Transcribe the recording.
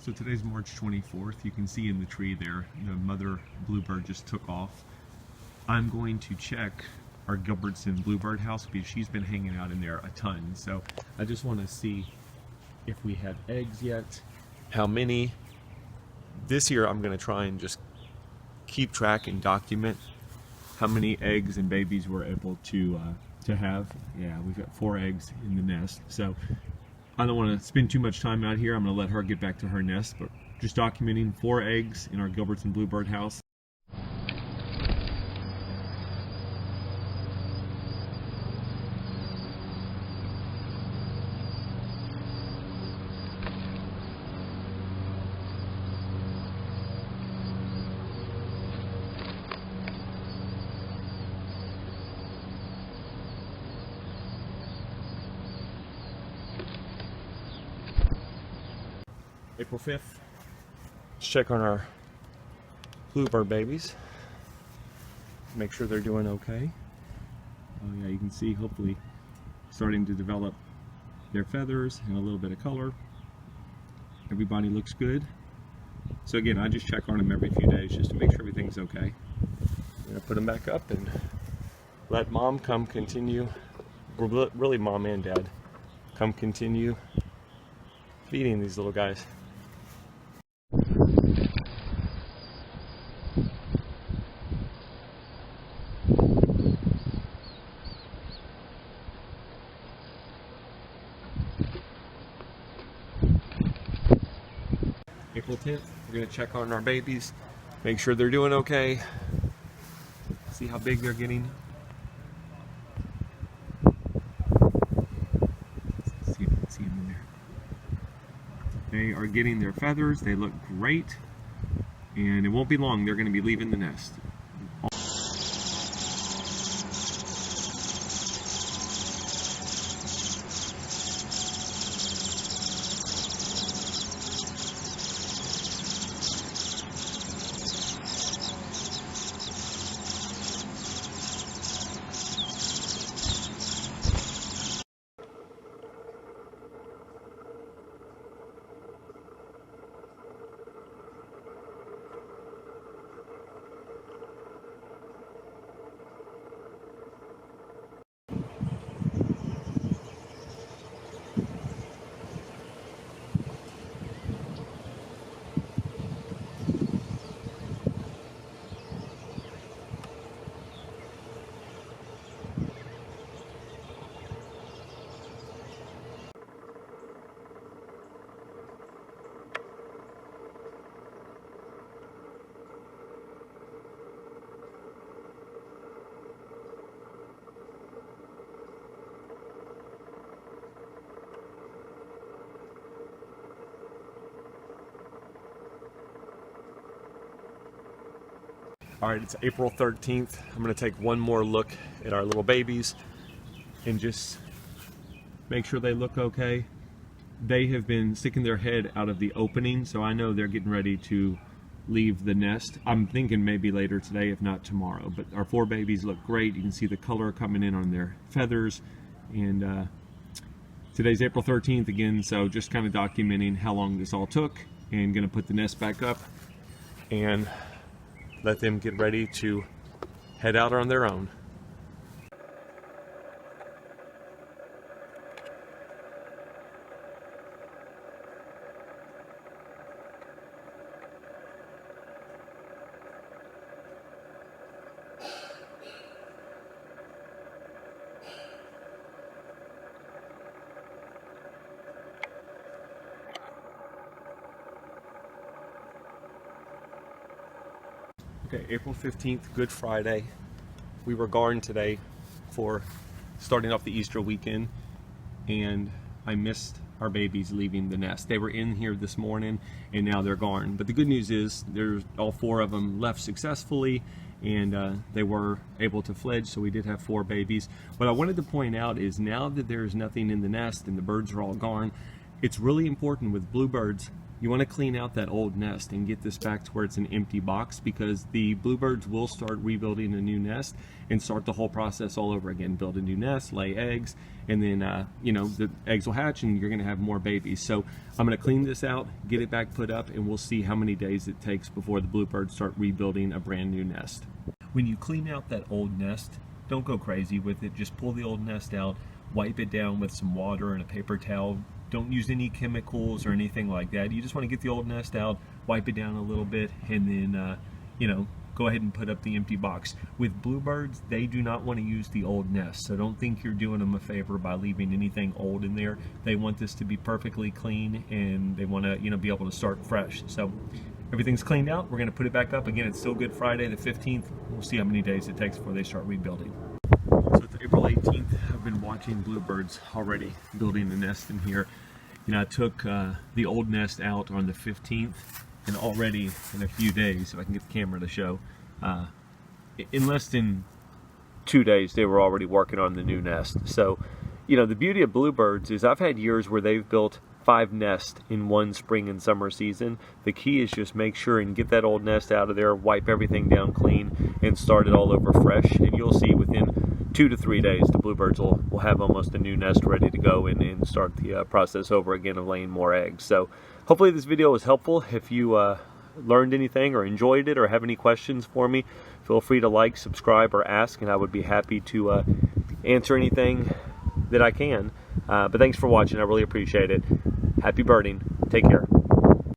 So today's March 24th. You can see in the tree there, the mother bluebird just took off. I'm going to check our Gilbertson bluebird house because she's been hanging out in there a ton. So I just want to see if we have eggs yet, how many. This year I'm going to try and just keep track and document how many eggs and babies we're able to have. Yeah, we've got 4 eggs in the nest. So I don't want to spend too much time out here. I'm going to let her get back to her nest, but just documenting 4 eggs in our Gilbertson bluebird house. April 5th. Let's check on our bluebird babies. Make sure they're doing okay. Oh yeah, you can see hopefully starting to develop their feathers and a little bit of color. Everybody looks good. So again, I just check on them every few days just to make sure everything's okay. I'm gonna put them back up and let mom come continue, really mom and dad, come continue feeding these little guys. April 10th, we're going to check on our babies, make sure they're doing okay, see how big they're getting. Let's see if we can see them in there. They are getting their feathers, they look great, and it won't be long, they're going to be leaving the nest. All right, it's April 13th. I'm gonna take one more look at our little babies and just make sure they look okay. They have been sticking their head out of the opening, so I know they're getting ready to leave the nest. I'm thinking maybe later today, if not tomorrow, but our 4 babies look great. You can see the color coming in on their feathers, and today's April 13th again, so just kind of documenting how long this all took and gonna put the nest back up and let them get ready to head out on their own. Okay, April 15th, Good Friday. We were gone today for starting off the Easter weekend, and I missed our babies leaving the nest. They were in here this morning, and now they're gone. But the good news is, all 4 of them left successfully, and they were able to fledge, so we did have 4 babies. What I wanted to point out is now that there's nothing in the nest and the birds are all gone, it's really important with bluebirds you want to clean out that old nest and get this back to where it's an empty box, because the bluebirds will start rebuilding a new nest and start the whole process all over again. Build a new nest, lay eggs, and then you know, the eggs will hatch and you're going to have more babies. So I'm going to clean this out, get it back put up, and we'll see how many days it takes before the bluebirds start rebuilding a brand new nest. When you clean out that old nest, don't go crazy with it. Just pull the old nest out, wipe it down with some water and a paper towel. Don't use any chemicals or anything like that. You just want to get the old nest out, wipe it down a little bit, and then you know, go ahead and put up the empty box. With bluebirds, they do not want to use the old nest, so don't think you're doing them a favor by leaving anything old in there. They want this to be perfectly clean, and they want to, you know, be able to start fresh. So everything's cleaned out. We're going to put it back up. Again, it's still Good Friday the 15th. We'll see how many days it takes before they start rebuilding. So it's April 18th. I've been watching bluebirds already building the nest in here. You know, I took the old nest out on the 15th, and already in a few days, if I can get the camera to show, in less than 2 days, they were already working on the new nest. So, you know, the beauty of bluebirds is I've had years where they've built 5 nests in one spring and summer season. The key is just make sure and get that old nest out of there, wipe everything down clean, and start it all over fresh. And you'll see within 2 to 3 days, the bluebirds will have almost a new nest ready to go and start the process over again of laying more eggs. So hopefully this video was helpful. If you learned anything or enjoyed it or have any questions for me, feel free to like, subscribe, or ask, and I would be happy to answer anything that I can. But thanks for watching. I really appreciate it. Happy birding. Take care.